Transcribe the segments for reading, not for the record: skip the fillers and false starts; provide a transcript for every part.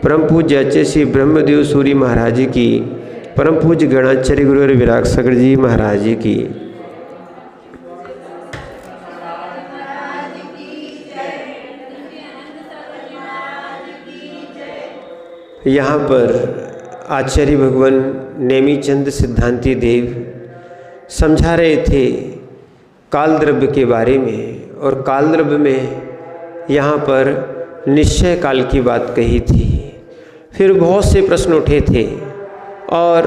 परम पूज्य आचार्य श्री ब्रह्मदेव सूरी महाराज जी की, परम पूज्य गणाचार्य गुरुवर विराग सागर जी महाराज जी की। यहाँ पर आचार्य भगवान नेमीचंद सिद्धांती देव समझा रहे थे काल द्रव्य के बारे में, और काल द्रव्य में यहाँ पर निश्चय काल की बात कही थी। फिर बहुत से प्रश्न उठे थे और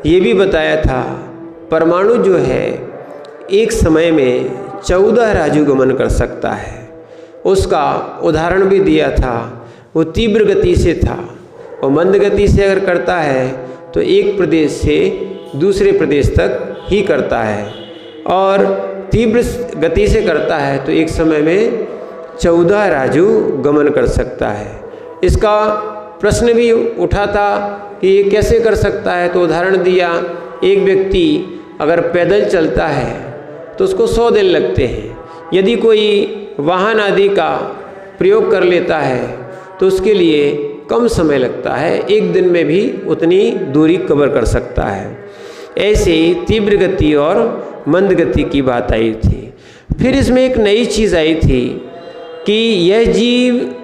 ये भी बताया था परमाणु जो है एक समय में 14 राजु गमन कर सकता है। उसका उदाहरण भी दिया था, वो तीव्र गति से था और मंद गति से अगर करता है तो एक प्रदेश से दूसरे प्रदेश तक ही करता है, और तीव्र गति से करता है तो एक समय में 14 राजु गमन कर सकता है। इसका प्रश्न भी उठा था कि ये कैसे कर सकता है, तो उदाहरण दिया, एक व्यक्ति अगर पैदल चलता है तो उसको 100 दिन लगते हैं। यदि कोई वाहन आदि का प्रयोग कर लेता है तो उसके लिए कम समय लगता है, एक दिन में भी उतनी दूरी कवर कर सकता है। ऐसे तीव्र गति और मंद गति की बात आई थी। फिर इसमें एक नई चीज़ आई थी कि यह जीव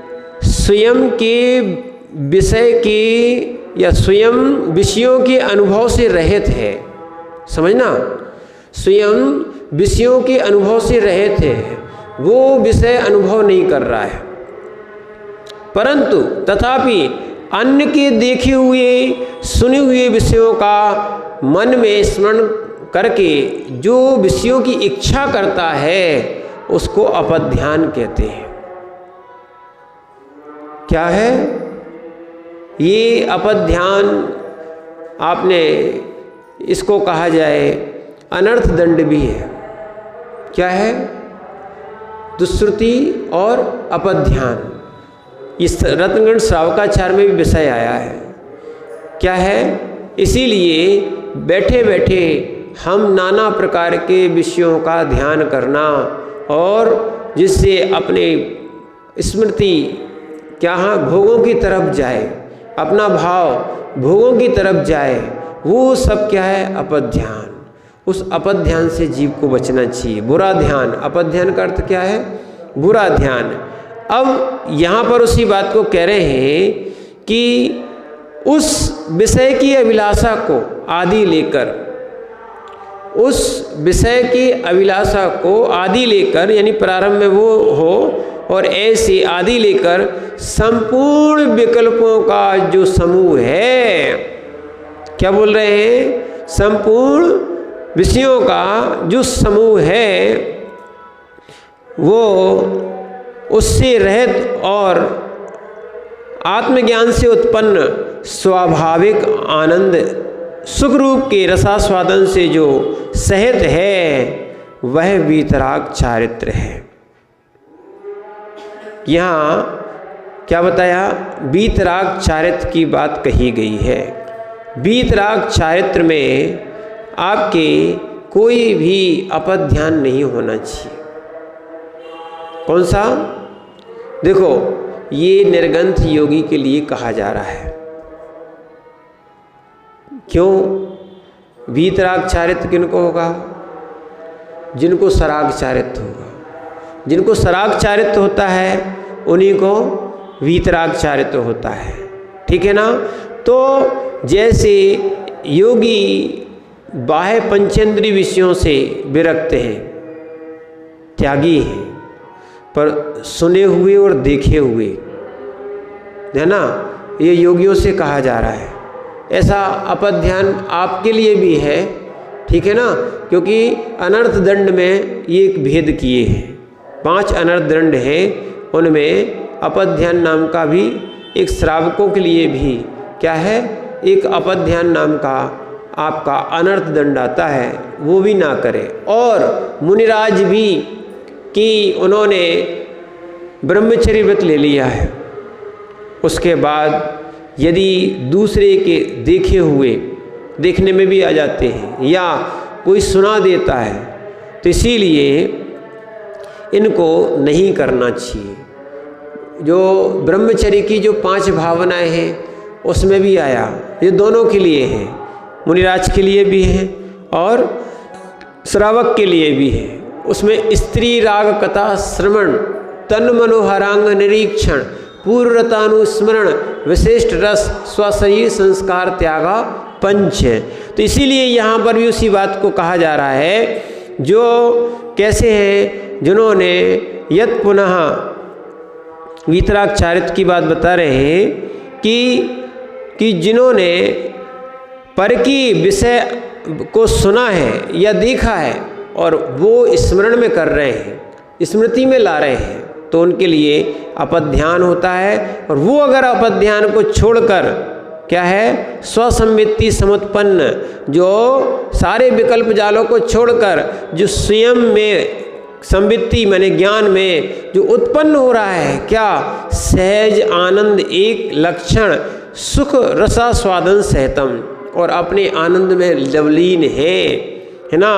स्वयं के विषय के या स्वयं विषयों के अनुभव से रहित है। समझना, स्वयं विषयों के अनुभव से रहित है, वो विषय अनुभव नहीं कर रहा है, परंतु तथापि अन्य के देखे हुए सुने हुए विषयों का मन में स्मरण करके जो विषयों की इच्छा करता है उसको अपध्यान कहते हैं। क्या है ये अपध्यान? आपने इसको कहा जाए अनर्थ दंड भी है। क्या है? दुष्श्रुति और अपध्यान। इस रत्नगण श्रावकाचार में भी विषय आया है। क्या है? इसीलिए बैठे बैठे हम नाना प्रकार के विषयों का ध्यान करना, और जिससे अपने स्मृति क्या भोगों की तरफ जाए, अपना भाव भोगों की तरफ जाए, वो सब क्या है? अपध्यान। उस अपध्यान से जीव को बचना चाहिए। बुरा ध्यान, अपध्यान का अर्थ क्या है? बुरा ध्यान। अब यहाँ पर उसी बात को कह रहे हैं कि उस विषय की अभिलाषा को आदि लेकर, उस विषय की अभिलाषा को आदि लेकर, यानी प्रारंभ में वो हो, और ऐसे आदि लेकर संपूर्ण विकल्पों का जो समूह है, क्या बोल रहे हैं? संपूर्ण विषयों का जो समूह है वो उससे रहित और आत्मज्ञान से उत्पन्न स्वाभाविक आनंद सुख रूप के रसास्वादन से जो सहित है वह वीतराग चारित्र है। यहाँ क्या बताया? वीतराग चारित्र की बात कही गई है। वीतराग चारित्र में आपके कोई भी अपध्यान नहीं होना चाहिए। कौन सा? देखो, ये निर्गंथ योगी के लिए कहा जा रहा है। क्यों? वीतराग चारित्र किनको होगा? जिनको सराग चारित्र होगा। जिनको सराग चारित्र होता है उन्हीं को वीतराग चारित्र होता है। ठीक है ना? तो जैसे योगी बाह्य पंचेंद्रिय विषयों से विरक्त हैं, त्यागी हैं, पर सुने हुए और देखे हुए, है ना, ये योगियों से कहा जा रहा है। ऐसा अपध्यान आपके लिए भी है। ठीक है ना? क्योंकि अनर्थ दंड में ये एक भेद किए हैं। 5 अनर्थ दंड हैं, उनमें अपध्यान नाम का भी एक श्रावकों के लिए भी क्या है? एक अपध्यान नाम का आपका अनर्थ दंड आता है, वो भी ना करें। और मुनिराज भी कि उन्होंने ब्रह्मचर्य व्रत ले लिया है, उसके बाद यदि दूसरे के देखे हुए, देखने में भी आ जाते हैं या कोई सुना देता है, तो इसीलिए इनको नहीं करना चाहिए। जो ब्रह्मचर्य की जो 5 भावनाएं हैं उसमें भी आया। ये दोनों के लिए है, मुनिराज के लिए भी है और श्रावक के लिए भी है। उसमें स्त्री राग कथा श्रवण, तन मनोहरांग निरीक्षण, पूर्वतानुस्मरण, विशिष्ट रस, स्वशरीर संस्कार त्यागा पंच है। तो इसीलिए यहाँ पर भी उसी बात को कहा जा रहा है जो कैसे हैं, जिन्होंने यत पुनः वीतराग चारित्र की बात बता रहे हैं कि जिन्होंने पर की विषय को सुना है या देखा है और वो स्मरण में कर रहे हैं, स्मृति में ला रहे हैं, तो उनके लिए अपध्यान होता है। और वो अगर अपध्यान को छोड़कर क्या है, स्वसंवित्ति समुत्पन्न, जो सारे विकल्प जालों को छोड़कर जो स्वयं में संवित्ति माने ज्ञान में जो उत्पन्न हो रहा है, क्या सहज आनंद एक लक्षण सुख रसास्वादन सहतम, और अपने आनंद में लवलीन है ना,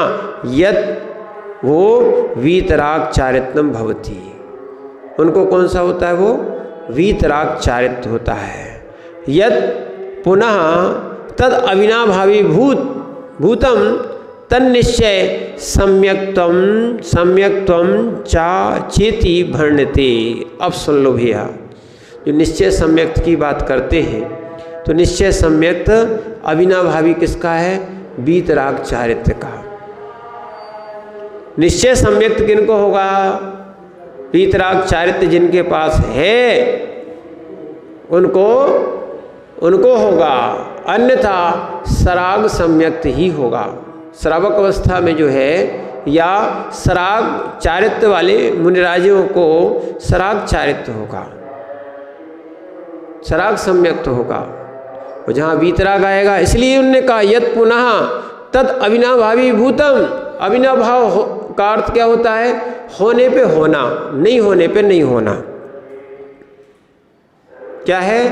यत वो वीतराग चारित्रम भवति, उनको कौन सा होता है, वो वीतराग चारित्र होता है। यत पुनः तद अविनाभावी भूतम तन्निश्चय सम्यक्त्वम चा चेति भरणते। अब सुन लो भैया, जो निश्चय सम्यक्त की बात करते हैं तो निश्चय सम्यक्त अविनाभावी किसका है, वीतराग चारित्र का। निश्चय सम्यक्त किनको होगा, वीतराग चारित्र जिनके पास है उनको होगा, अन्यथा सराग सम्यक्त ही होगा। श्रावक अवस्था में जो है या सराग चारित्र वाले मुनिराजों को सराग चारित्र होगा, सराग सम्यक्त होगा, और जहाँ वीतराग आएगा, इसलिए उन्होंने कहा यत पुनः तद अविनाभावी भूतम। अविनाभाव का अर्थ क्या होता है, होने पे होना, नहीं होने पे नहीं होना। क्या है,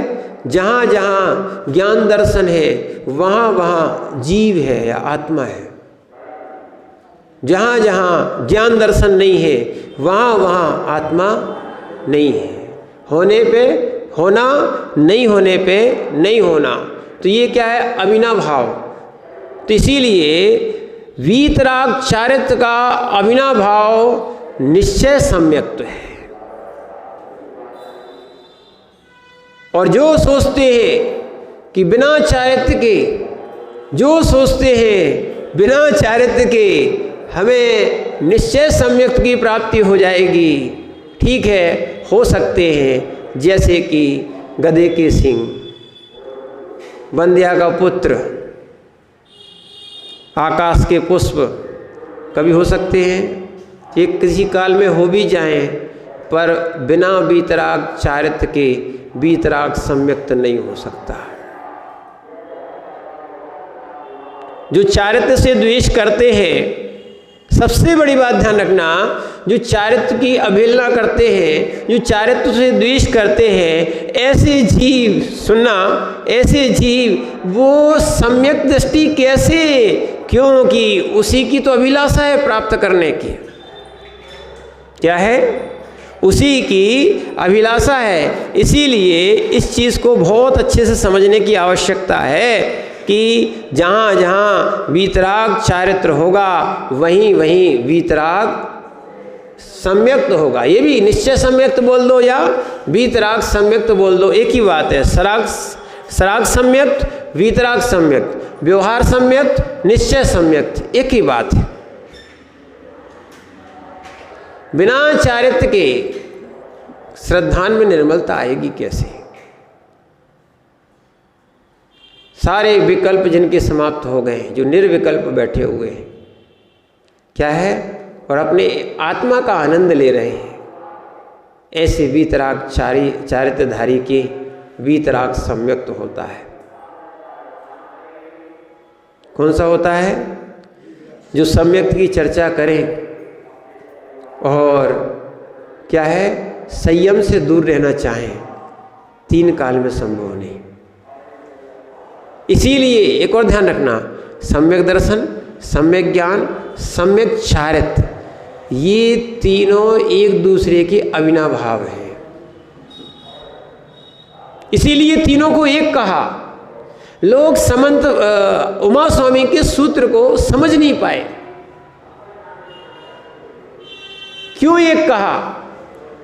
जहाँ जहाँ ज्ञान दर्शन है वहाँ वहाँ जीव है या आत्मा है, जहाँ जहाँ ज्ञान दर्शन नहीं है वहाँ वहाँ आत्मा नहीं है। होने पे होना, नहीं होने पे नहीं होना, तो ये क्या है, अविनाभाव। तो इसीलिए वीतराग चारित्र का अविनाभाव निश्चय सम्यक्त है। और जो सोचते हैं कि बिना चारित्र के, जो सोचते हैं बिना चारित्र के हमें निश्चय सम्यक्त की प्राप्ति हो जाएगी, ठीक है, हो सकते हैं, जैसे कि गधे के सिंह, बंध्या का पुत्र, आकाश के पुष्प, कभी हो सकते हैं, ये किसी काल में हो भी जाएं, पर बिना वीतराग चारित्र के वीतराग सम्यक्त नहीं हो सकता। जो चारित्र से द्वेष करते हैं, सबसे बड़ी बात ध्यान रखना, जो चारित्र की अवहेलना करते हैं, जो चारित्र से द्वेष करते हैं, ऐसे जीव, सुनना, ऐसे जीव वो सम्यक दृष्टि कैसे, क्योंकि उसी की तो अभिलाषा है प्राप्त करने की। क्या है, उसी की अभिलाषा है। इसीलिए इस चीज़ को बहुत अच्छे से समझने की आवश्यकता है कि जहाँ जहाँ वीतराग चारित्र होगा वहीं वहीं वीतराग सम्यक्त होगा। ये भी निश्चय सम्यक्त बोल दो या वीतराग सम्यक्त बोल दो, एक ही बात है। सराग सम्यक्त, वीतराग सम्यक्त, व्यवहार सम्यक्त, निश्चय सम्यक्त, एक ही बात है। बिना चारित्र के श्रद्धान में निर्मलता आएगी कैसे? सारे विकल्प जिनके समाप्त हो गए, जो निर्विकल्प बैठे हुए हैं, क्या है, और अपने आत्मा का आनंद ले रहे हैं, ऐसे वीतराग चारित्रधारी के वीतराग सम्यक्त होता है। कौन सा होता है? जो सम्यक्त की चर्चा करें और क्या है, संयम से दूर रहना चाहें, तीन काल में संभव नहीं। इसीलिए एक और ध्यान रखना, सम्यक दर्शन, सम्यक ज्ञान, सम्यक चारित्र, ये तीनों एक दूसरे के अविनाभाव हैं। इसीलिए तीनों को एक कहा। लोग समंत उमा स्वामी के सूत्र को समझ नहीं पाए। क्यों एक कहा?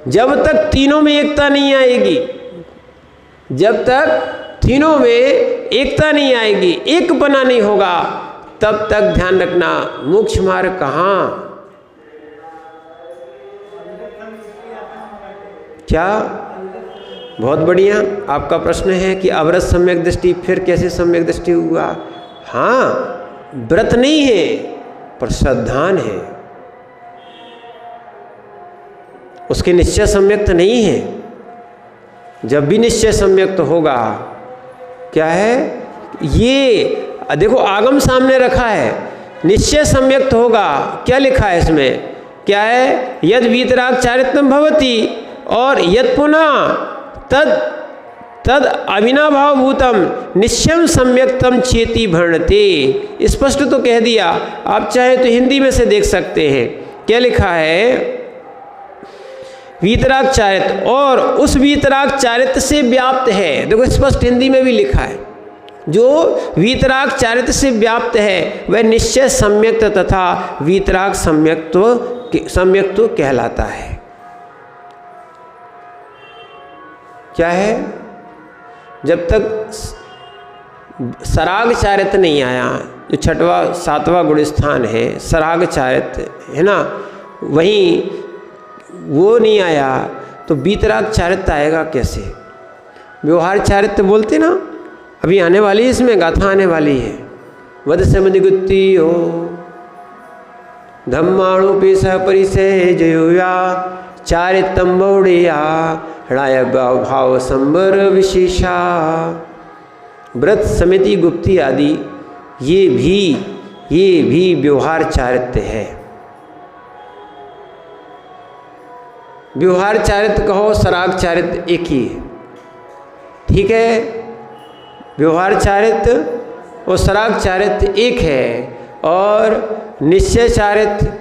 जब तक तीनों में एकता नहीं आएगी, जब तक तीनों में एकता नहीं आएगी, एक बना नहीं होगा, तब तक ध्यान रखना मोक्ष मार्ग कहाँ। क्या? बहुत बढ़िया आपका प्रश्न है कि अव्रत सम्यक दृष्टि फिर कैसे सम्यक दृष्टि हुआ। हाँ, व्रत नहीं है पर श्रद्धान है, उसके निश्चय सम्यक्त नहीं है। जब भी निश्चय सम्यक्त होगा, क्या है ये देखो आगम सामने रखा है, निश्चय सम्यक्त होगा। क्या लिखा है इसमें? क्या है? यद वीतराग चारित्रम भवति और यद पुनः तद अविनाभाव भूतम निश्चयम सम्यक्तम चेति भरणते। स्पष्ट तो कह दिया, आप चाहे तो हिंदी में से देख सकते हैं। क्या लिखा है? वीतराग चारित्र, और उस वीतराग चारित्र से व्याप्त है। देखो स्पष्ट हिंदी में भी लिखा है, जो वीतराग चारित्र से व्याप्त है वह निश्चय सम्यक्त तथा वीतराग सम्यक्त्व कहलाता है। क्या है? जब तक सराग चारित्र नहीं आया, जो छठवा सातवां गुण स्थान है सराग चारित्र है ना, वहीं वो नहीं आया तो वीतराग चारित्र आएगा कैसे? व्यवहार चारित्र बोलते ना, अभी आने वाली है, इसमें गाथा आने वाली है। वद समनिगुत्ती हो धम्माणु पेशा परिचय जयोया चारितम बौड़िया हृदय भाव संबर विशेषा। व्रत समिति गुप्ती आदि ये भी व्यवहार चारित्र है। व्यवहार चारित्र कहो, सराग चारित्र एक ही है, ठीक है। व्यवहार चारित्र और सराग चारित्र एक है, और निश्चय चारित्र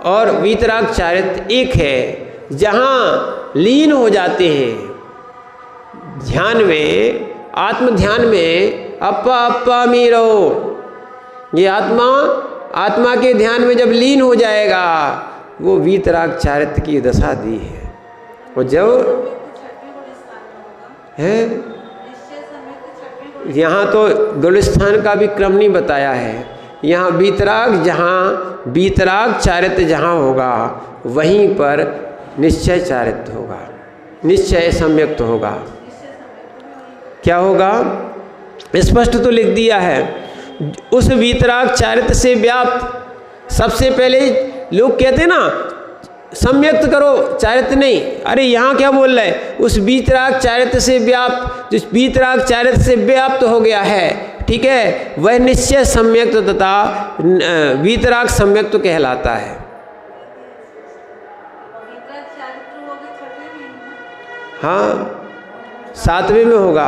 और वीतराग चारित्र एक है। जहाँ लीन हो जाते हैं ध्यान में, आत्म ध्यान में, अप्पा अप्पा मीरो, ये आत्मा के ध्यान में जब लीन हो जाएगा, वो वीतराग चारित्र की दशा दी है। और जब है यहाँ तो गुणस्थान का भी क्रम नहीं बताया है, यहाँ वीतराग चारित्र जहाँ होगा वहीं पर निश्चय चारित्र होगा, निश्चय सम्यक्त होगा। क्या होगा? स्पष्ट तो लिख दिया है, उस वीतराग चारित्र से व्याप्त। सबसे पहले लोग कहते हैं ना सम्यक्त करो, चारित्र नहीं। अरे यहाँ क्या बोल रहा है? उस वीतराग चारित्र से व्याप्त, जिस वीतराग चारित्र से व्याप्त हो गया है, ठीक है, वह निश्चय सम्यक्त तथा वीतराग सम्यक्त कहलाता है। हाँ, सातवें में होगा,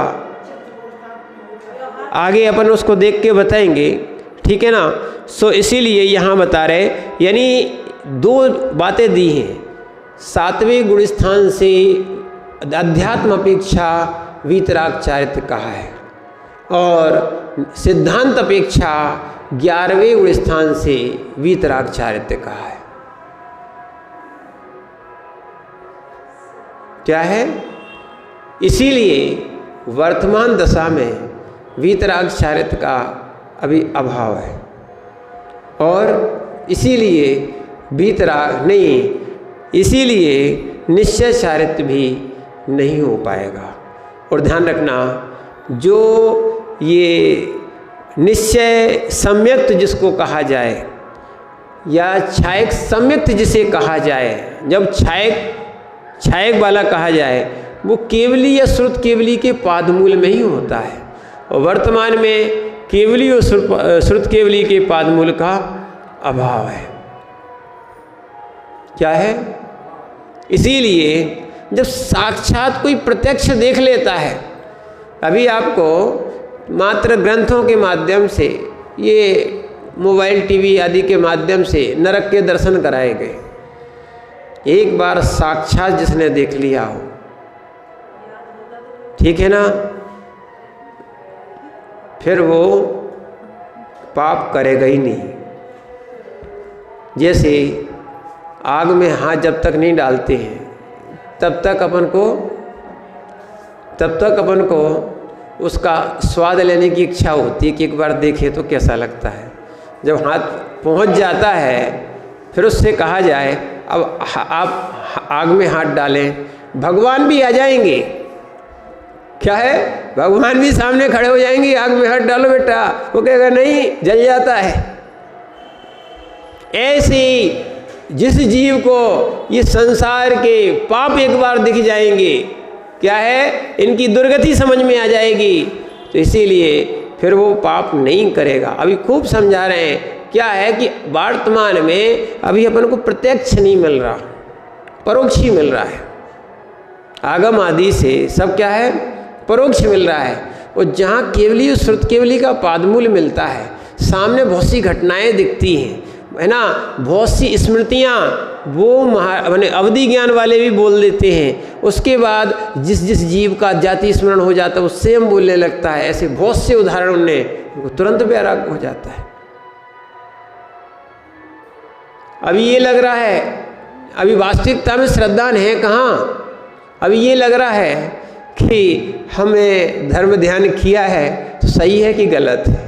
आगे अपन उसको देख के बताएंगे, ठीक है ना। सो इसीलिए यहाँ बता रहे, यानी दो बातें दी हैं। सातवें गुण स्थान से अध्यात्म अपेक्षा वीतराग चारित्र कहा है, और सिद्धांत अपेक्षा 11वें गुण स्थान से वीतराग चारित्र कहा है। क्या है? इसीलिए वर्तमान दशा में वीतराग चारित्र का अभी अभाव है, और इसीलिए वीतराग नहीं, इसीलिए निश्चय चारित्र भी नहीं हो पाएगा। और ध्यान रखना, जो ये निश्चय सम्यक्त जिसको कहा जाए, या छायक सम्यक्त जिसे कहा जाए, जब छायक वाला कहा जाए, वो केवली या श्रुत केवली के पादमूल में ही होता है। और वर्तमान में केवली और श्रुत केवली के पादमूल का अभाव है। क्या है? इसीलिए जब साक्षात कोई प्रत्यक्ष देख लेता है, अभी आपको मात्र ग्रंथों के माध्यम से, ये मोबाइल टीवी आदि के माध्यम से नरक के दर्शन कराए गए। एक बार साक्षात जिसने देख लिया हो, ठीक है ना, फिर वो पाप करेगा ही नहीं। जैसे आग में हाथ जब तक नहीं डालते हैं तब तक अपन को उसका स्वाद लेने की इच्छा होती है कि एक बार देखें तो कैसा लगता है। जब हाथ पहुंच जाता है फिर उससे कहा जाए अब आप आग में हाथ डालें, भगवान भी आ जाएंगे। क्या है, भगवान भी सामने खड़े हो जाएंगे, आग में हाथ डालो बेटा, वो कहेगा नहीं, जल जाता है। ऐसे जिस जीव को ये संसार के पाप एक बार दिख जाएंगे, क्या है, इनकी दुर्गति समझ में आ जाएगी, तो इसीलिए फिर वो पाप नहीं करेगा। अभी खूब समझा रहे हैं, क्या है कि वर्तमान में अभी अपन को प्रत्यक्ष नहीं मिल रहा, परोक्ष ही मिल रहा है। आगम आदि से सब क्या है, परोक्ष मिल रहा है। और जहाँ केवली श्रुत केवली का पादमूल मिलता है, सामने बहुत सी घटनाएं दिखती हैं, है ना, बहुत सी स्मृतियाँ वो माने अवधि ज्ञान वाले भी बोल देते हैं। उसके बाद जिस जिस जीव का जाति स्मरण हो जाता है वो स्वयं बोलने लगता है। ऐसे बहुत से उदाहरण उनने तुरंत वैराग्य हो जाता है। अभी ये लग रहा है, अभी वास्तविकता में श्रद्धा है कहाँ, अभी ये लग रहा है कि हमें धर्म ध्यान किया है तो सही है कि गलत है,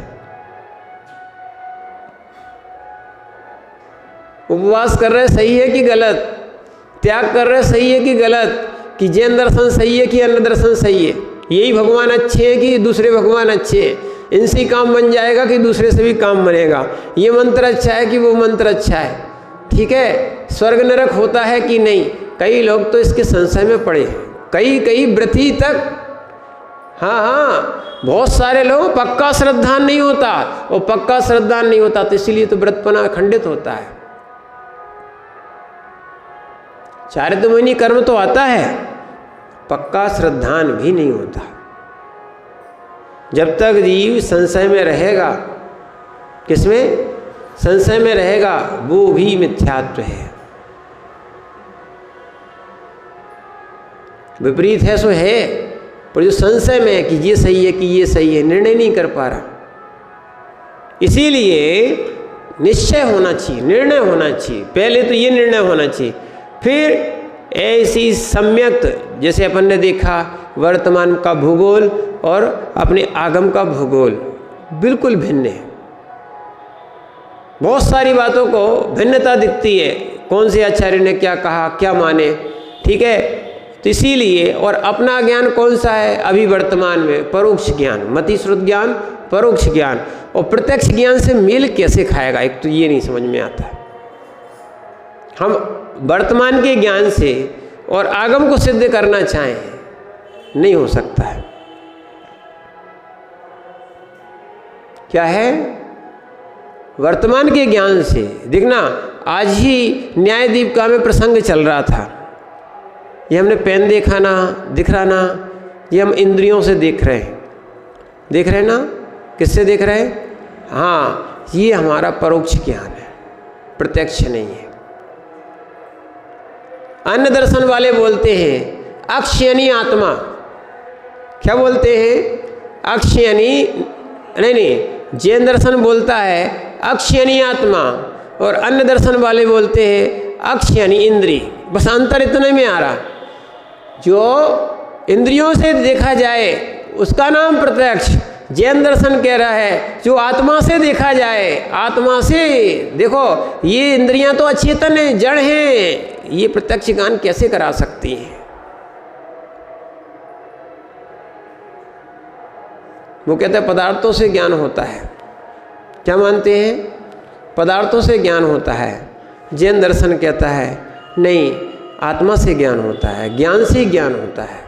उपवास कर रहे सही है कि गलत, त्याग कर रहे सही है कि गलत, कि जैन दर्शन सही है कि अन्य दर्शन सही है, यही भगवान अच्छे हैं कि दूसरे भगवान अच्छे हैं, इनसे काम बन जाएगा कि दूसरे से भी काम बनेगा, ये मंत्र अच्छा है कि वो मंत्र अच्छा है, ठीक है, स्वर्ग नरक होता है कि नहीं। कई लोग तो इसके संशय में पड़े हैं, कई व्रती तक, हाँ, बहुत सारे लोग पक्का श्रद्धान नहीं होता, और पक्का श्रद्धान नहीं होता तो इसीलिए तो व्रतपना खंडित होता है। चारित्रमुनि कर्म तो आता है, पक्का श्रद्धान भी नहीं होता। जब तक जीव संशय में रहेगा, किसमें, संशय में रहेगा, वो भी मिथ्यात्व है। विपरीत है सो है, पर जो संशय में है कि ये सही है कि ये सही है, निर्णय नहीं कर पा रहा। इसीलिए निश्चय होना चाहिए, निर्णय होना चाहिए। पहले तो ये निर्णय होना चाहिए, फिर ऐसी सम्यक, जैसे अपन ने देखा वर्तमान का भूगोल और अपने आगम का भूगोल बिल्कुल भिन्न है। बहुत सारी बातों को भिन्नता दिखती है, कौन से आचार्य ने क्या कहा, क्या माने, ठीक है। तो इसीलिए, और अपना ज्ञान कौन सा है अभी वर्तमान में, परोक्ष ज्ञान, मति श्रुत ज्ञान, परोक्ष ज्ञान। और प्रत्यक्ष ज्ञान से मेल कैसे खाएगा, एक तो ये नहीं समझ में आता। हम वर्तमान के ज्ञान से और आगम को सिद्ध करना चाहें, नहीं हो सकता है। क्या है, वर्तमान के ज्ञान से देखना। आज ही न्याय दीपिका में प्रसंग चल रहा था, ये हमने पेन देखा ना, दिख रहा ना, ये हम इंद्रियों से देख रहे हैं ना, किससे देख रहे हैं, हाँ, ये हमारा परोक्ष ज्ञान है, प्रत्यक्ष नहीं है। अन्य दर्शन वाले बोलते हैं अक्ष यानी आत्मा, क्या बोलते हैं, अक्ष यानी नहीं, जैन दर्शन बोलता है अक्ष यानी आत्मा, और अन्य दर्शन वाले बोलते हैं अक्ष यानी इंद्री। बस अंतर इतने में आ रहा, जो इंद्रियों से देखा जाए उसका नाम प्रत्यक्ष, जैन दर्शन कह रहा है जो आत्मा से देखा जाए, आत्मा से देखो, ये इंद्रियां तो अचेतन है, जड़ हैं, ये प्रत्यक्ष ज्ञान कैसे करा सकती हैं। वो कहते हैं पदार्थों से ज्ञान होता है, क्या मानते हैं, पदार्थों से ज्ञान होता है। जैन दर्शन कहता है नहीं, आत्मा से ज्ञान होता है, ज्ञान से ज्ञान होता है।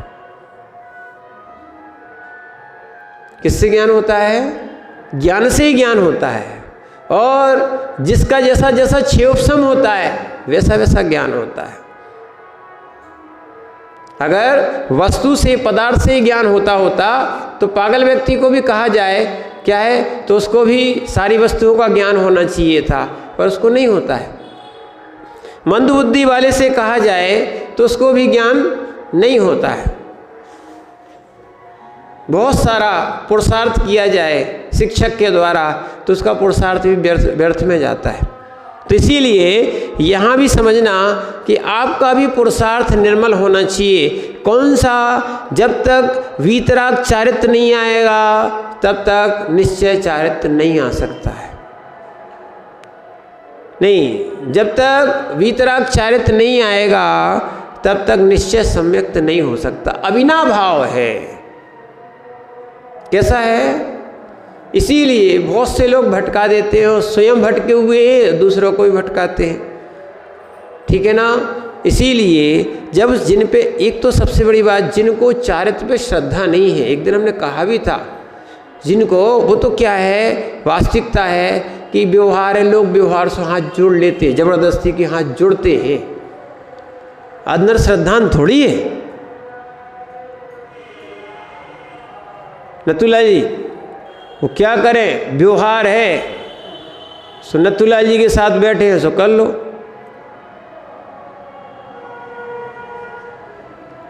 किससे ज्ञान होता है, ज्ञान से ही ज्ञान होता है, और जिसका जैसा जैसा क्षेयोपशम होता है वैसा वैसा ज्ञान होता है। अगर वस्तु से, पदार्थ से ज्ञान होता तो पागल व्यक्ति को भी कहा जाए क्या है, तो उसको भी सारी वस्तुओं का ज्ञान होना चाहिए था, पर उसको नहीं होता है। मंद बुद्धि वाले से कहा जाए तो उसको भी ज्ञान नहीं होता है। बहुत सारा पुरुषार्थ किया जाए शिक्षक के द्वारा तो उसका पुरुषार्थ भी व्यर्थ में जाता है। तो इसीलिए यहाँ भी समझना कि आपका भी पुरुषार्थ निर्मल होना चाहिए। कौन सा? जब तक वीतराग चारित्र नहीं आएगा तब तक निश्चय चारित्र नहीं आ सकता है। नहीं, जब तक वीतराग चारित्र नहीं आएगा तब तक निश्चय सम्यक्त नहीं हो सकता। अविनाभाव है। कैसा है? इसीलिए बहुत से लोग भटका देते हैं और स्वयं भटके हुए हैं, दूसरों को भी भटकाते हैं। ठीक है ना? इसीलिए जब जिन पे, एक तो सबसे बड़ी बात, जिनको चारित्र पे श्रद्धा नहीं है, एक दिन हमने कहा भी था, जिनको, वो तो क्या है, वास्तविकता है कि व्यवहार है, लोग व्यवहार से हाथ जोड़ लेते हैं, जबरदस्ती के हाथ जोड़ते हैं। अंदर श्रद्धान थोड़ी है। नथुला जी वो क्या करें? व्यवहार है, सो नथुला जी के साथ बैठे हैं सो कर लो।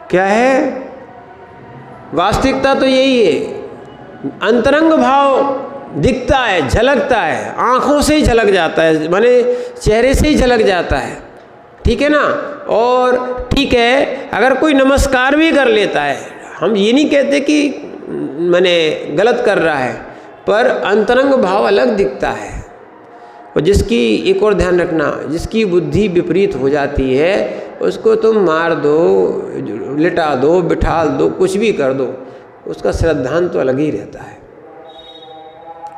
क्या है? वास्तविकता तो यही है। अंतरंग भाव दिखता है, झलकता है, आंखों से ही झलक जाता है, माने चेहरे से ही झलक जाता है। ठीक है ना? और ठीक है, अगर कोई नमस्कार भी कर लेता है, हम ये नहीं कहते कि माने गलत कर रहा है, पर अंतरंग भाव अलग दिखता है। और जिसकी, एक और ध्यान रखना, जिसकी बुद्धि विपरीत हो जाती है उसको तुम मार दो, लिटा दो, बिठाल दो, कुछ भी कर दो, उसका श्रद्धांत तो अलग ही रहता है।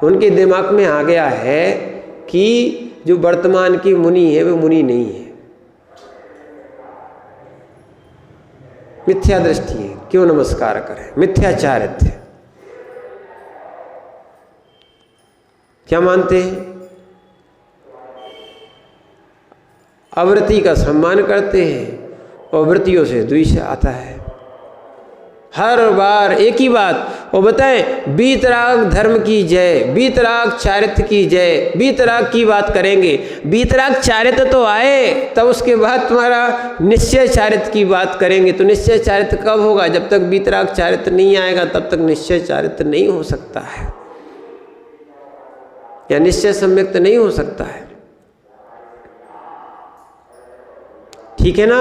उनके दिमाग में आ गया है कि जो वर्तमान की मुनि है वो मुनि नहीं है, मिथ्या दृष्टि है, क्यों नमस्कार करें, मिथ्याचारित्र है। क्या मानते हैं? अव्रती का सम्मान करते हैं और व्रतियों से द्वेष आता है। हर बार एक ही बात वो बताएं, बीतराग धर्म की जय, बीतराग चारित्र की जय, बीतराग की बात करेंगे। बीतराग चारित्र तो आए तब उसके बाद तुम्हारा निश्चय चारित्र की बात करेंगे। तो निश्चय चारित्र कब होगा? जब तक बीतराग चारित्र नहीं आएगा तब तक निश्चय चारित्र नहीं हो सकता है, या निश्चय सम्यक्त नहीं हो सकता है। ठीक है ना?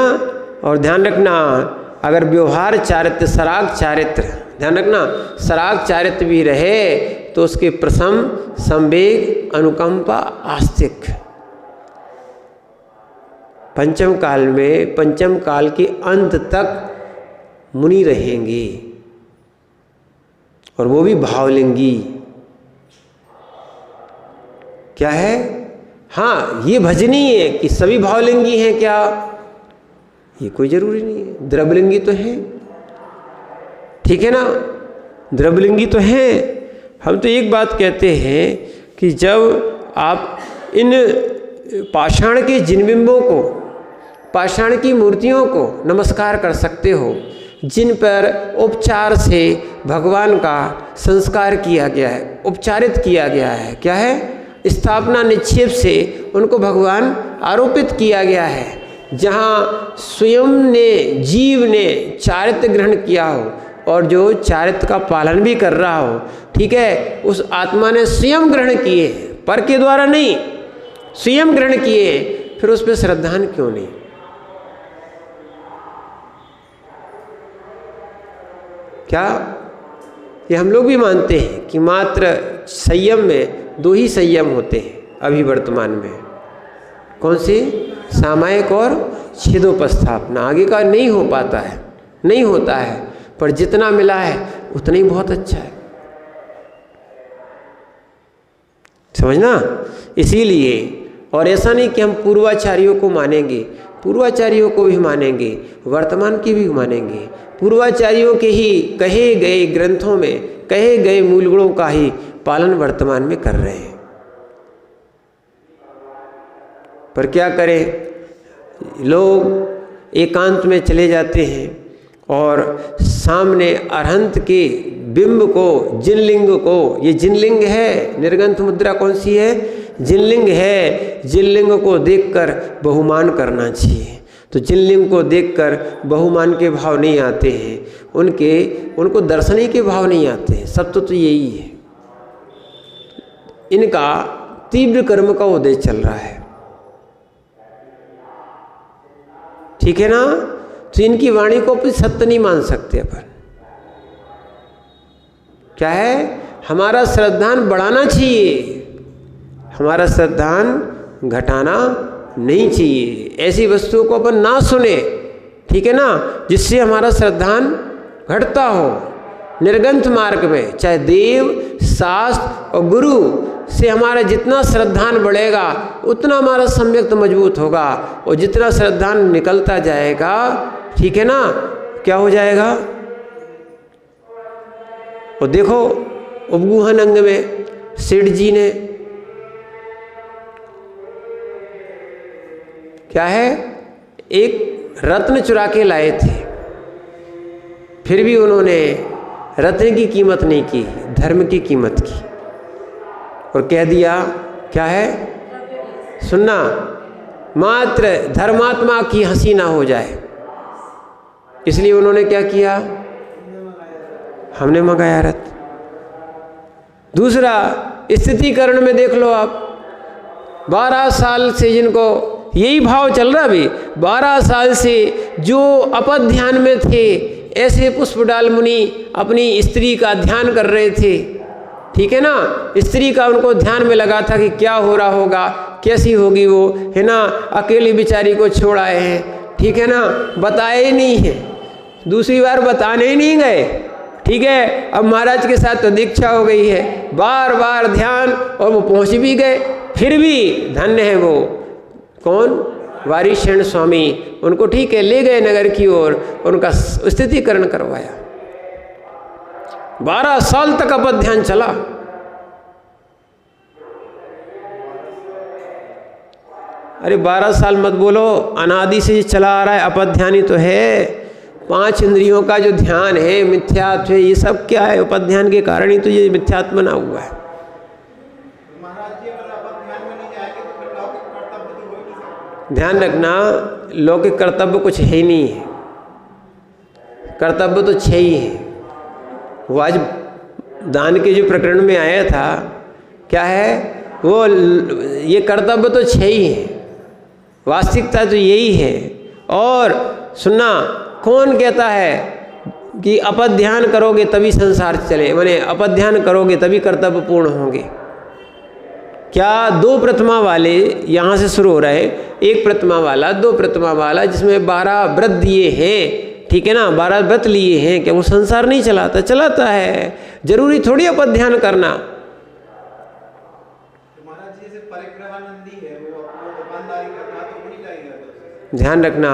और ध्यान रखना, अगर व्यवहार चारित्र, सराग चारित्र, ध्यान रखना, सराग चारित्र भी रहे तो उसके प्रसम, संवेग, अनुकंपा, आस्तिक, पंचम काल में, पंचम काल के अंत तक मुनि रहेंगे, और वो भी भावलिंगी। क्या है? हाँ, ये भजनीय है कि सभी भावलिंगी हैं क्या? ये कोई जरूरी नहीं है। द्रव्यलिंगी तो है, ठीक है ना, द्रव्यलिंगी तो है। हम तो एक बात कहते हैं कि जब आप इन पाषाण के जिनबिंबों को, पाषाण की मूर्तियों को नमस्कार कर सकते हो, जिन पर उपचार से भगवान का संस्कार किया गया है, उपचारित किया गया है, क्या है, स्थापना निक्षेप से उनको भगवान आरोपित किया गया है, जहाँ स्वयं ने, जीव ने चारित्र ग्रहण किया हो और जो चारित्र का पालन भी कर रहा हो, ठीक है, उस आत्मा ने स्वयं ग्रहण किए, पर के द्वारा नहीं, स्वयं ग्रहण किए, फिर उस पर श्रद्धान क्यों नहीं? क्या ये हम लोग भी मानते हैं कि मात्र संयम में दो ही संयम होते हैं अभी वर्तमान में, कौन से? सामायिक और छेदोपस्थापना। आगे का नहीं हो पाता है, नहीं होता है, पर जितना मिला है उतना ही बहुत अच्छा है, समझना। इसीलिए, और ऐसा नहीं कि हम पूर्वाचार्यों को मानेंगे, पूर्वाचार्यों को भी मानेंगे, वर्तमान की भी मानेंगे, पूर्वाचार्यों के ही कहे गए ग्रंथों में कहे गए मूल गुणों का ही पालन वर्तमान में कर रहे हैं। पर क्या करें, लोग एकांत में चले जाते हैं और सामने अरहंत के बिंब को, जिनलिंग को, ये जिनलिंग है, निर्गंथ मुद्रा कौन सी है? जिनलिंग है। जिनलिंग को देखकर बहुमान करना चाहिए, तो जिनलिंग को देखकर बहुमान के भाव नहीं आते हैं। उनको दर्शनीय के भाव नहीं आते हैं। सत्य तो यही है, इनका तीव्र कर्म का उदय चल रहा है, ठीक है ना। तो इनकी वाणी को अपन सत्य नहीं मान सकते। अपन क्या है, हमारा श्रद्धान बढ़ाना चाहिए, हमारा श्रद्धान घटाना नहीं चाहिए। ऐसी वस्तुओं को अपन ना सुने, ठीक है ना, जिससे हमारा श्रद्धान घटता हो। निर्गंथ मार्ग में चाहे देव, शास्त्र और गुरु से हमारा जितना श्रद्धान बढ़ेगा उतना हमारा सम्यक मजबूत होगा, और जितना श्रद्धान निकलता जाएगा, ठीक है ना, क्या हो जाएगा। और देखो उपगुहन अंग में सेठ जी ने क्या है, एक रत्न चुरा के लाए थे, फिर भी उन्होंने रत्न की कीमत नहीं की, धर्म की कीमत की, और कह दिया क्या है, सुनना, मात्र धर्मात्मा की हंसी ना हो जाए, इसलिए उन्होंने क्या किया, हमने मंगाया रत्न। दूसरा, स्थितिकरण में देख लो आप, 12 साल से जिनको यही भाव चल रहा, भी 12 साल से जो अपद ध्यान में थे, ऐसे पुष्पडाल मुनि अपनी स्त्री का ध्यान कर रहे थे, ठीक है ना। स्त्री का उनको ध्यान में लगा था कि क्या हो रहा होगा, कैसी होगी वो, है ना। अकेली बेचारी को छोड़ आए हैं, ठीक है ना, बताए ही नहीं है, दूसरी बार बताने ही नहीं गए, ठीक है। अब महाराज के साथ तो दीक्षा हो गई है, बार बार ध्यान, और वो पहुंच भी गए, फिर भी धन्य है वो कौन, वारीशरण स्वामी, उनको ठीक है ले गए नगर की ओर, उनका स्थितिकरण करवाया। 12 साल तक अपद ध्यान चला। अरे 12 साल मत बोलो, अनादि से चला आ रहा है, अपद ध्यान ही तो है। 5 इंद्रियों का जो ध्यान है, मिथ्यात्व है, ये सब क्या है, अपद ध्यान के कारण ही तो ये मिथ्यात्व बना हुआ है। ध्यान रखना, लौकिक कर्तव्य कुछ है ही नहीं है, कर्तव्य तो 6 ही है। वो आज दान के जो प्रकरण में आया था, क्या है वो, ये कर्तव्य तो 6 ही है, वास्तविकता तो यही है। और सुनना, कौन कहता है कि अपद ध्यान करोगे तभी संसार चले, माने अपद ध्यान करोगे तभी कर्तव्य पूर्ण होंगे। क्या 2 प्रतिमा वाले यहाँ से शुरू हो रहे हैं, 1 प्रतिमा वाला, 2 प्रतिमा वाला, जिसमें 12 व्रत दिए हैं, ठीक है ना, 12 व्रत लिए हैं, क्या वो संसार नहीं चलाता? चलाता है। जरूरी थोड़ी अपद ध्यान करना। ध्यान रखना,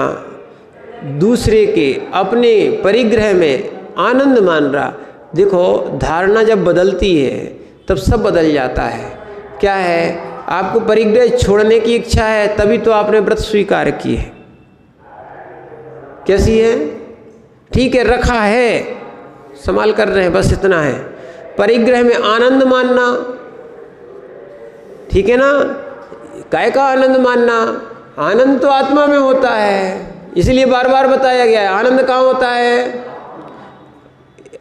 दूसरे के अपने परिग्रह में आनंद मान रहा। देखो, धारणा जब बदलती है तब सब बदल जाता है। क्या है, आपको परिग्रह छोड़ने की इच्छा है, तभी तो आपने व्रत स्वीकार किए। कैसी है, ठीक है, रखा है, संभाल कर रहे हैं, बस इतना है। परिग्रह में आनंद मानना, ठीक है ना, काय का आनंद मानना, आनंद तो आत्मा में होता है, इसलिए बार बार बताया गया है। आनंद कहाँ होता है,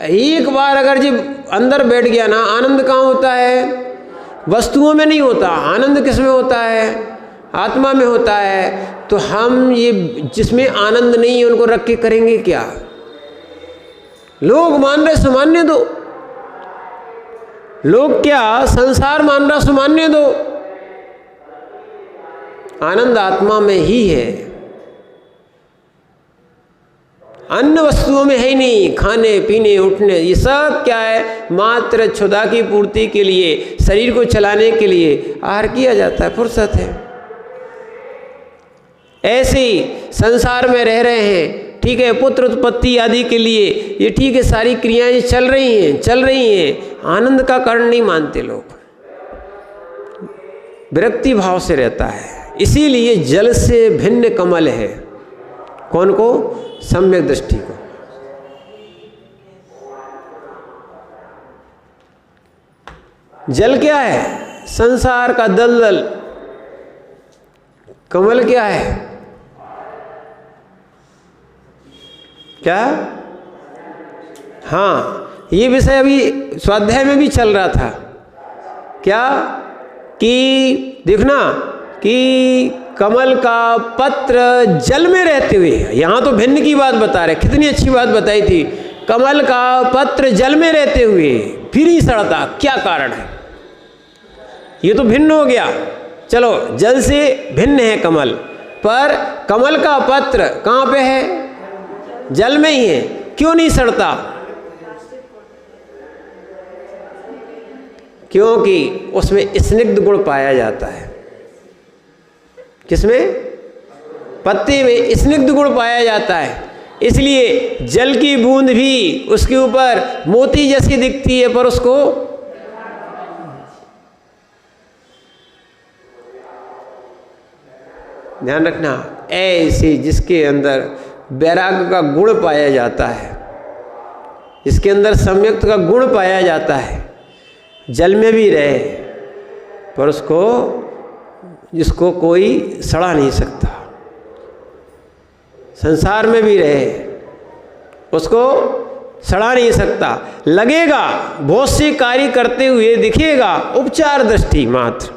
एक बार अगर जब अंदर बैठ गया ना, आनंद कहाँ होता है, वस्तुओं में नहीं होता। आनंद किस में होता है, आत्मा में होता है। तो हम ये जिसमें आनंद नहीं है उनको रख के करेंगे क्या? लोग मान रहे सो मानने दो, लोग क्या संसार मान रहा सो मानने दो। आनंद आत्मा में ही है, अन्य वस्तुओं में है ही नहीं। खाने पीने उठने ये सब क्या है, मात्र क्षुधा की पूर्ति के लिए, शरीर को चलाने के लिए आहार किया जाता है, फुर्सत है। ऐसे ही संसार में रह रहे हैं, ठीक है, पुत्र उत्पत्ति आदि के लिए ये ठीक है, सारी क्रियाएं चल रही हैं। आनंद का कारण नहीं मानते लोग, विरक्ति भाव से रहता है। इसीलिए जल से भिन्न कमल है। कौन को? सम्यक दृष्टि को। जल क्या है? संसार का दलदल। कमल क्या है? क्या? हाँ, ये विषय अभी स्वाध्याय में भी चल रहा था। क्या कि देखना कि कमल का पत्र जल में रहते हुए, यहाँ तो भिन्न की बात बता रहे, कितनी अच्छी बात बताई थी। कमल का पत्र जल में रहते हुए फिर ही सड़ता, क्या कारण है? ये तो भिन्न हो गया। चलो, जल से भिन्न है कमल, पर कमल का पत्र कहाँ पे है? जल में ही है, क्यों नहीं सड़ता? क्योंकि उसमें स्निग्ध गुण पाया जाता है। किसमें? पत्ते में स्निग्ध गुण पाया जाता है, इसलिए जल की बूंद भी उसके ऊपर मोती जैसी दिखती है, पर उसको ध्यान रखना, ऐसे जिसके अंदर वैराग्य का गुण पाया जाता है, जिसके अंदर सम्यक्त का गुण पाया जाता है, जल में भी रहे पर उसको, जिसको कोई सड़ा नहीं सकता, संसार में भी रहे उसको सड़ा नहीं सकता। लगेगा बहुत से कार्य करते हुए दिखेगा, उपचार दृष्टि मात्र।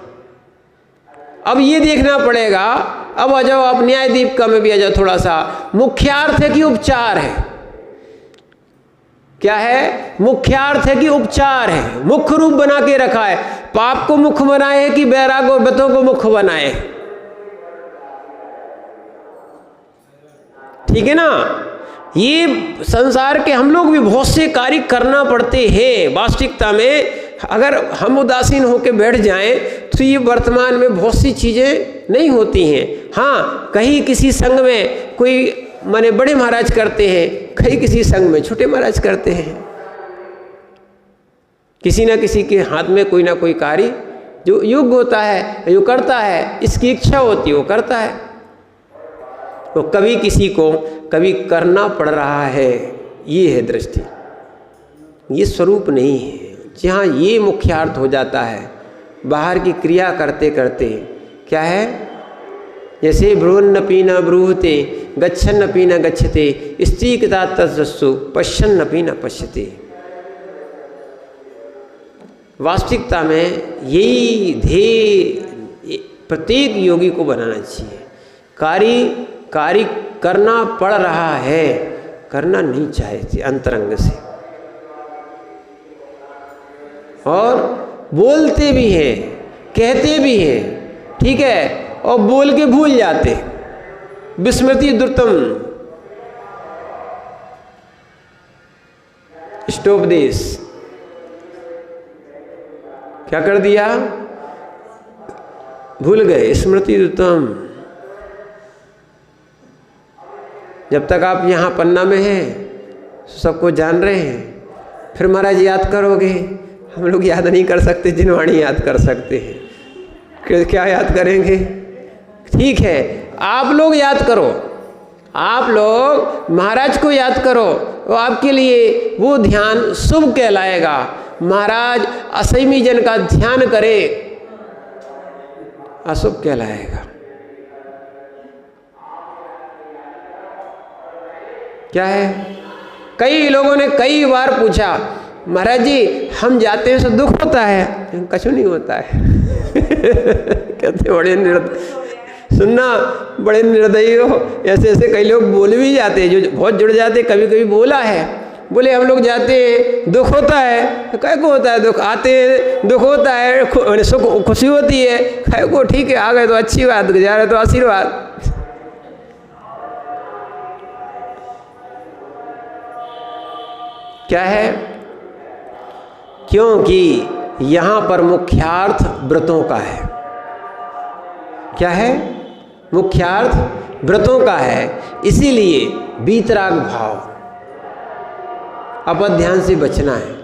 अब ये देखना पड़ेगा। अब आ जाओ, आप न्याय दीपिका में भी आ जाओ थोड़ा सा। मुख्यार्थ है कि उपचार है? क्या है? मुख्यार्थ है कि उपचार है? मुख्य रूप बना के रखा है। पाप को मुख्य बनाए कि वैराग और व्रतों को मुख्य बनाए? ठीक है ना? ये संसार के हम लोग भी बहुत से कार्य करना पड़ते हैं। वास्तविकता में अगर हम उदासीन होकर बैठ जाएं तो ये वर्तमान में बहुत सी चीज़ें नहीं होती हैं। हाँ, कहीं किसी संघ में कोई माने बड़े महाराज करते हैं, कहीं किसी संघ में छोटे महाराज करते हैं। किसी ना किसी के हाथ में कोई ना कोई कार्य जो योग्य होता है, जो करता है, इसकी इच्छा होती है वो करता है। तो कभी किसी को कभी करना पड़ रहा है, ये है दृष्टि, ये स्वरूप नहीं है। जहाँ ये मुख्यार्थ हो जाता है, बाहर की क्रिया करते करते क्या है? जैसे ब्रूहन्नपि न ब्रूहते, गच्छन्नपि न गच्छते, स्त्रीकृता तत्सु पश्यन्नपि न पश्यते। वास्तविकता में यही ध्येय प्रत्येक योगी को बनाना चाहिए। कार्य करना पड़ रहा है, करना नहीं चाहते अंतरंग से, और बोलते भी हैं, कहते भी हैं, ठीक है, और बोल के भूल जाते। विस्मृति दुर्तम इष्टोपदेश क्या कर दिया? भूल गए। स्मृति दुर्तम। जब तक आप यहाँ पन्ना में हैं सबको जान रहे हैं, फिर महाराज याद करोगे। हम लोग याद नहीं कर सकते, जिनवाणी याद कर सकते हैं। क्या याद करेंगे? ठीक है, आप लोग याद करो, आप लोग महाराज को याद करो, तो आपके लिए वो ध्यान शुभ कहलाएगा। महाराज असैमी जन का ध्यान करे, अशुभ कहलाएगा। क्या है? कई लोगों ने कई बार पूछा, महाराज जी हम जाते हैं तो दुख होता है? कछु नहीं होता है। कहते बड़े सुनना, बड़े निर्दयी हो। ऐसे ऐसे कई लोग बोल भी जाते हैं, जो बहुत जुड़ जाते। कभी कभी बोला है, बोले हम लोग जाते हैं दुख होता है। कै को होता है दुख? आते हैं दुख होता है, सुख खुशी होती है। कै को? ठीक है, आ गए तो अच्छी बात, जा रहे तो आशीर्वाद। क्या है? क्योंकि यहाँ पर मुख्यार्थ व्रतों का है। क्या है? मुख्यार्थ व्रतों का है, इसीलिए वीतराग भाव, अपध्यान से बचना है।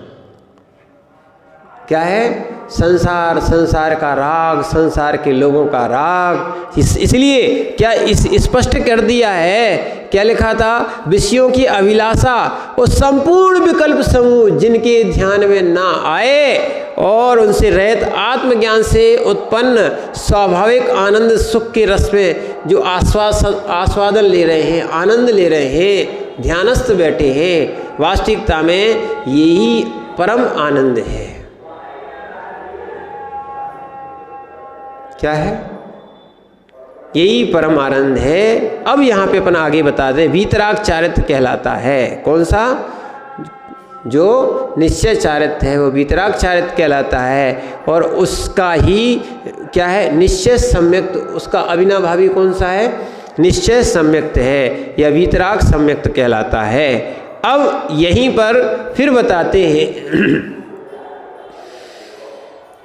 क्या है? संसार का राग, संसार के लोगों का राग। इसलिए क्या स्पष्ट कर दिया है, क्या लिखा था? विषयों की अभिलाषा और संपूर्ण विकल्प समूह जिनके ध्यान में ना आए और उनसे रहित आत्मज्ञान से उत्पन्न स्वाभाविक आनंद सुख के रस में जो आस्वादन ले रहे हैं, आनंद ले रहे हैं, ध्यानस्थ बैठे हैं, वास्तविकता में यही परम आनंद है। क्या है? यही परम आनंद है। अब यहाँ पे अपन आगे बता दें, वीतराग चारित्र कहलाता है। कौन सा? जो निश्चय चारित्र है वो वीतराग चारित्र कहलाता है। और उसका ही क्या है? निश्चय सम्यक्त, उसका अविनाभावी कौन सा है? निश्चय सम्यक्त है या वीतराग सम्यक्त कहलाता है। अब यहीं पर फिर बताते हैं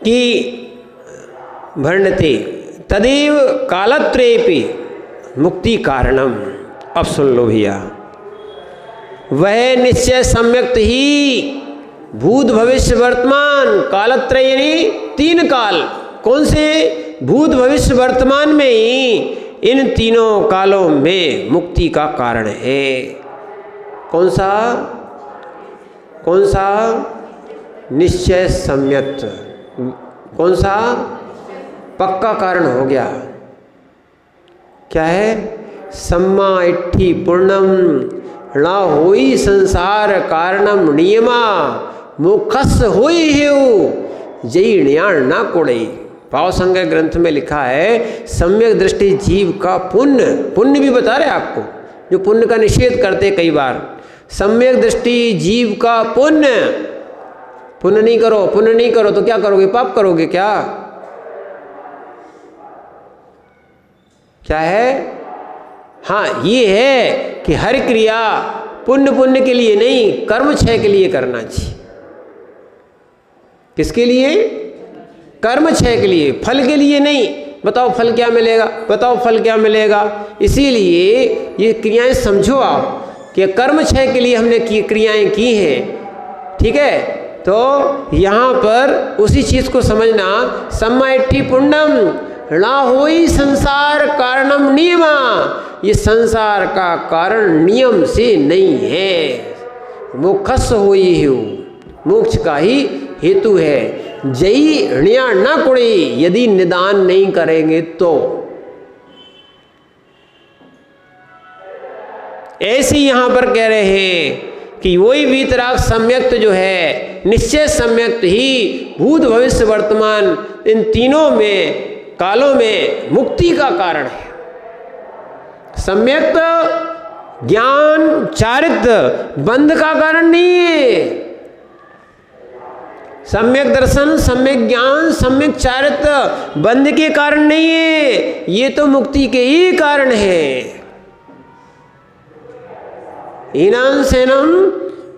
कि वर्णते तदेव कालत्रयेपि मुक्ति कारणम। अब सुन लो भैया, वह निश्चय सम्यक्त ही भूत भविष्य वर्तमान कालत्रय यानी 3 काल। कौन से? भूत भविष्य वर्तमान में ही इन तीनों कालों में मुक्ति का कारण है। कौन सा? कौन सा? निश्चय सम्यक्त। कौन सा? पक्का कारण हो गया। क्या है? सम्मा इट्ठी पूर्णम ना होई संसार कारणम नियमा मुखस होई हेउ जई न्याण ना कोड़ई। भाव संग्रह ग्रंथ में लिखा है सम्यक दृष्टि जीव का पुण्य, पुण्य भी बता रहे आपको, जो पुण्य का निषेध करते कई बार। सम्यक दृष्टि जीव का पुण्य। पुण्य नहीं करो, पुण्य नहीं करो तो क्या करोगे? पाप करोगे क्या? क्या है? हाँ, ये है कि हर क्रिया पुण्य के लिए नहीं, कर्म क्षय के लिए करना चाहिए। किसके लिए? कर्म क्षय के लिए, फल के लिए नहीं। बताओ फल क्या मिलेगा? बताओ फल क्या मिलेगा? इसीलिए ये क्रियाएं समझो आप कि कर्म क्षय के लिए हमने क्रियाएं की हैं। ठीक है, तो यहाँ पर उसी चीज को समझना। सम्मा इट्ठी पुण्यम ना होई संसार कारणम नियमा। ये संसार का कारण नियम से नहीं है, मोक्षस होई है, मोक्ष का ही हेतु है। जई ऋणिया न कुड़े, यदि निदान नहीं करेंगे तो। ऐसे यहां पर कह रहे हैं कि वही वीतराग सम्यक्त जो है, निश्चय सम्यक्त ही भूत भविष्य वर्तमान इन तीनों में कालों में मुक्ति का कारण है। सम्यक्त ज्ञान चारित्र बंध का कारण नहीं है। सम्यक दर्शन, सम्यक ज्ञान, सम्यक चारित्र बंध के कारण नहीं है, ये तो मुक्ति के ही कारण है। हीनांसेनम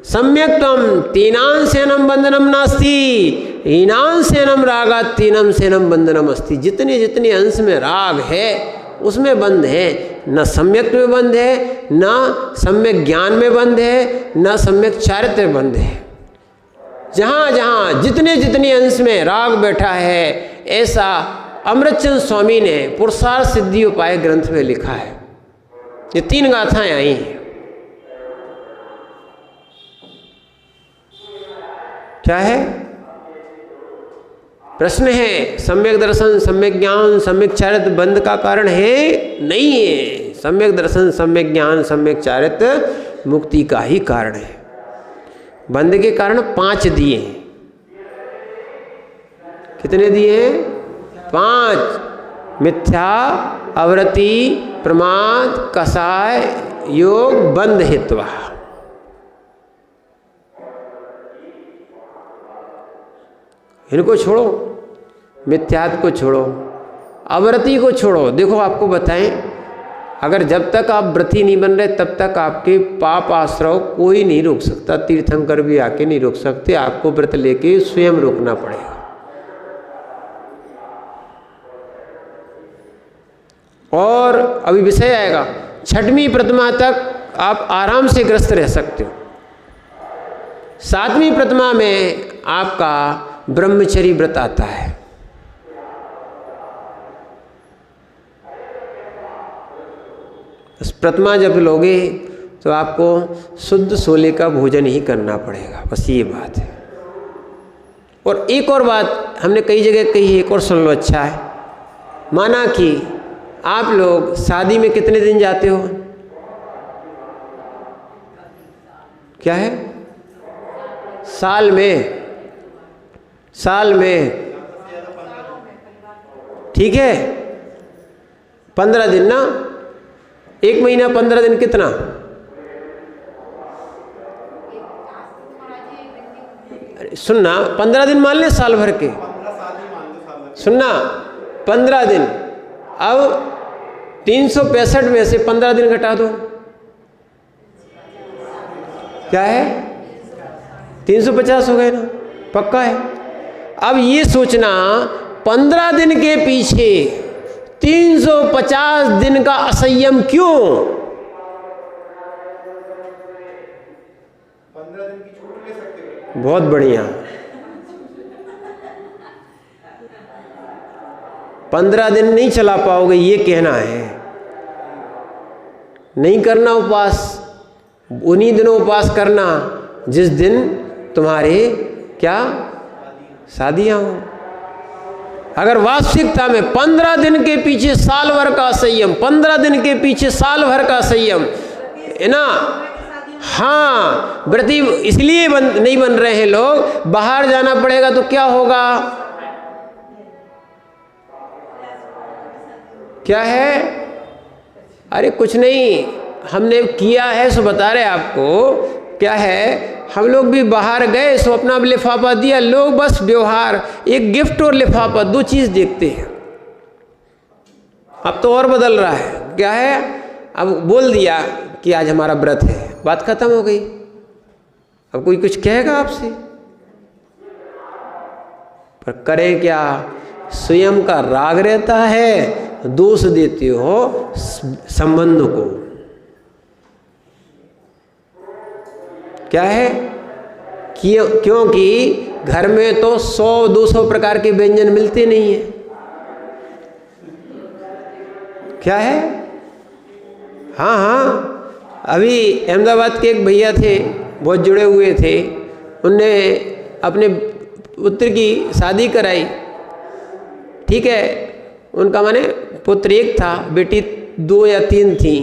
सम्यक्तम तीनांसेनम बंधनम नास्ति, हीनांसेनम रागात् तीनांसेनम बंधनम अस्ति। जितने जितने अंश में राग है उसमें बंध है, न सम्यक में बंध है, न सम्यक ज्ञान में बंध है, न सम्यक चारित्र में बंध है। जहाँ जहाँ जितने जितने अंश में राग बैठा है, ऐसा अमृतचंद स्वामी ने पुरुषार्थ सिद्धि उपाय ग्रंथ में लिखा है। ये 3 गाथाएं आई हैं। क्या है प्रश्न? है सम्यक दर्शन, सम्यक ज्ञान, सम्यक चारित्र बंध का कारण है? नहीं है। सम्यक दर्शन, सम्यक ज्ञान, सम्यक चारित्र मुक्ति का ही कारण है। बंध के कारण 5 दिए हैं। कितने दिए हैं? 5। मिथ्या, अवरति, प्रमाद, कसाय, योग, बंध हित्वा। इनको छोड़ो, मिथ्यात्व को छोड़ो, अवरति को छोड़ो। देखो आपको बताएं, अगर जब तक आप व्रती नहीं बन रहे तब तक आपके पाप आश्रव कोई नहीं रोक सकता। तीर्थंकर भी आके नहीं रोक सकते, आपको व्रत लेके स्वयं रोकना पड़ेगा। और अभी विषय आएगा, 6वीं प्रतिमा तक आप आराम से ग्रस्त रह सकते हो। 7वीं प्रतिमा में आपका ब्रह्मचर्य व्रत आता है। प्रतिमा जब लोगे तो आपको शुद्ध सोले का भोजन ही करना पड़ेगा, बस ये बात है। और एक और बात हमने कई जगह कही है, एक और सुन लो, अच्छा है। माना कि आप लोग शादी में कितने दिन जाते हो? क्या है? साल में ठीक है 15 दिन ना, 1 महीना 15 दिन कितना? सुनना 15 दिन मान ले साल भर के, सुनना 15 दिन। अब 365 में से 15 दिन घटा दो, क्या है? 350 हो गए ना, पक्का है। अब ये सोचना 15 दिन के पीछे 350 दिन का असंयम क्यों? 15 दिन की छूट ले सकते हो। बहुत बढ़िया। 15 दिन नहीं चला पाओगे ये कहना है, नहीं करना उपवास। उन्हीं दिनों उपवास करना जिस दिन तुम्हारे क्या शादियां हो। अगर वास्तविकता में 15 दिन के पीछे साल भर का संयम, 15 दिन के पीछे साल भर का संयम है ना। हाँ, व्रती इसलिए नहीं बन रहे हैं लोग, बाहर जाना पड़ेगा तो क्या होगा? क्या है? अरे कुछ नहीं, हमने किया है सो बता रहे आपको। क्या है, हम लोग भी बाहर गए सो अपना लिफाफा दिया। लोग बस व्यवहार, एक गिफ्ट और लिफाफा, 2 चीज देखते हैं। अब तो और बदल रहा है। क्या है, अब बोल दिया कि आज हमारा व्रत है, बात खत्म हो गई। अब कोई कुछ कहेगा आपसे? पर करें क्या? स्वयं का राग रहता है, दोष देते हो संबंध को। क्या है? क्योंकि घर में तो 100-200 प्रकार के व्यंजन मिलते नहीं है। क्या है? हाँ हाँ, अभी अहमदाबाद के एक भैया थे, बहुत जुड़े हुए थे। उनने अपने पुत्र की शादी कराई, ठीक है। उनका माने पुत्र 1 था, बेटी 2 या 3 थी।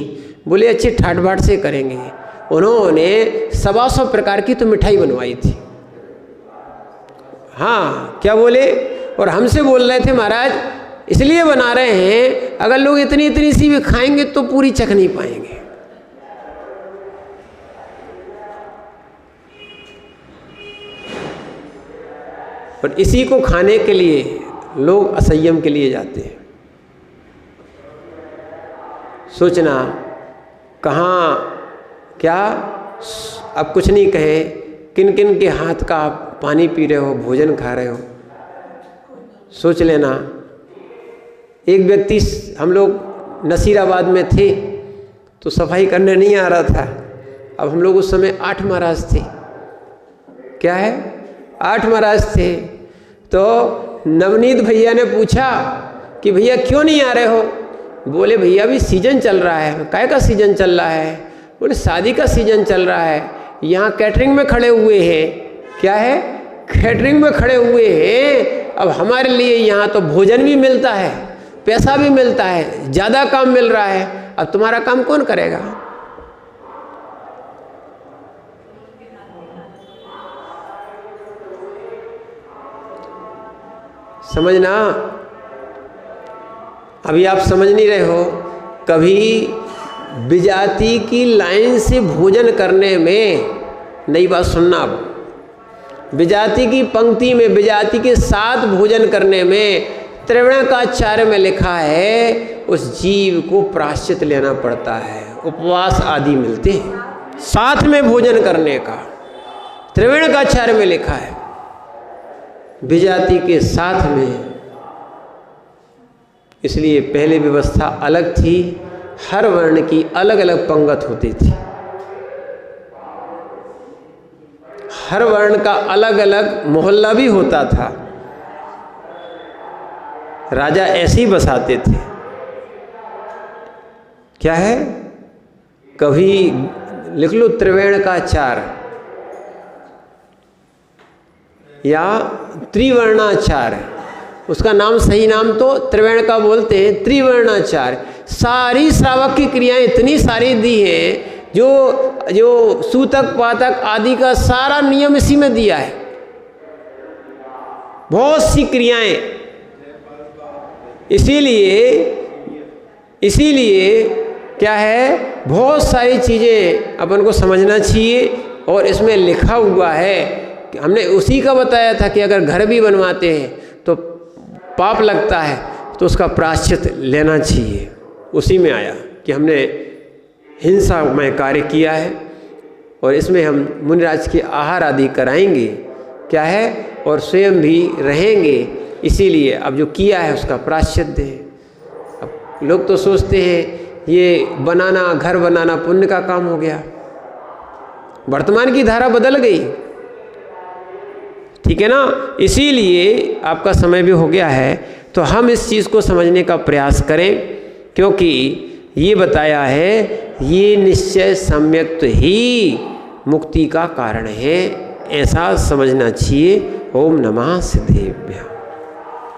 बोले अच्छे ठाट बाट से करेंगे। उन्होंने 125 प्रकार की तो मिठाई बनवाई थी। हाँ, क्या बोले? और हमसे बोल रहे थे महाराज इसलिए बना रहे हैं, अगर लोग इतनी इतनी सी भी खाएंगे तो पूरी चख नहीं पाएंगे। और इसी को खाने के लिए लोग असंयम के लिए जाते हैं। सोचना कहाँ क्या, अब कुछ नहीं कहे, किन किन के हाथ का आप पानी पी रहे हो, भोजन खा रहे हो। सोच लेना। एक व्यक्ति, हम लोग नसीराबाद में थे तो सफाई करने नहीं आ रहा था। अब हम लोग उस समय 8 महाराज थे। क्या है? 8 महाराज थे। तो नवनीत भैया ने पूछा कि भैया क्यों नहीं आ रहे हो? बोले भैया अभी सीजन चल रहा है। काय का सीजन चल रहा है? बोले शादी का सीजन चल रहा है। यहाँ कैटरिंग में खड़े हुए हैं। क्या है? कैटरिंग में खड़े हुए हैं। अब हमारे लिए यहाँ तो भोजन भी मिलता है, पैसा भी मिलता है, ज़्यादा काम मिल रहा है। अब तुम्हारा काम कौन करेगा? समझना। अभी आप समझ नहीं रहे हो। कभी विजाति की लाइन से भोजन करने में, नई बात सुनना, अब विजाति की पंक्ति में विजाति के साथ भोजन करने में त्रिविणकाचार्य में लिखा है उस जीव को प्रायश्चित लेना पड़ता है, उपवास आदि मिलते हैं साथ में भोजन करने का। त्रिविणकाचार्य में लिखा है विजाति के साथ में। इसलिए पहले व्यवस्था अलग थी, हर वर्ण की अलग अलग पंगत होती थी, हर वर्ण का अलग अलग मोहल्ला भी होता था। राजा ऐसे ही बसाते थे। क्या है? कभी लिख लो त्रिवेणकाचार या त्रिवर्णाचार, उसका नाम सही नाम तो त्रिवेण का बोलते हैं, त्रिवर्णाचार। सारी श्रावक की क्रियाएं इतनी सारी दी हैं जो जो सूतक पातक आदि का सारा नियम इसी में दिया है। बहुत सी क्रियाएं, इसीलिए क्या है, बहुत सारी चीज़ें अपन को समझना चाहिए। और इसमें लिखा हुआ है कि हमने उसी का बताया था कि अगर घर भी बनवाते हैं तो पाप लगता है तो उसका प्रायश्चित लेना चाहिए। उसी में आया कि हमने हिंसामय कार्य किया है और इसमें हम मुनिराज के आहार आदि कराएंगे, क्या है, और स्वयं भी रहेंगे। इसीलिए अब जो किया है उसका प्रायश्चित दें। अब लोग तो सोचते हैं ये बनाना, घर बनाना पुण्य का काम हो गया। वर्तमान की धारा बदल गई, ठीक है ना। इसीलिए आपका समय भी हो गया है, तो हम इस चीज़ को समझने का प्रयास करें, क्योंकि ये बताया है ये निश्चय सम्यक्त ही मुक्ति का कारण है, ऐसा समझना चाहिए। ओम नमः सिद्धेभ्यः।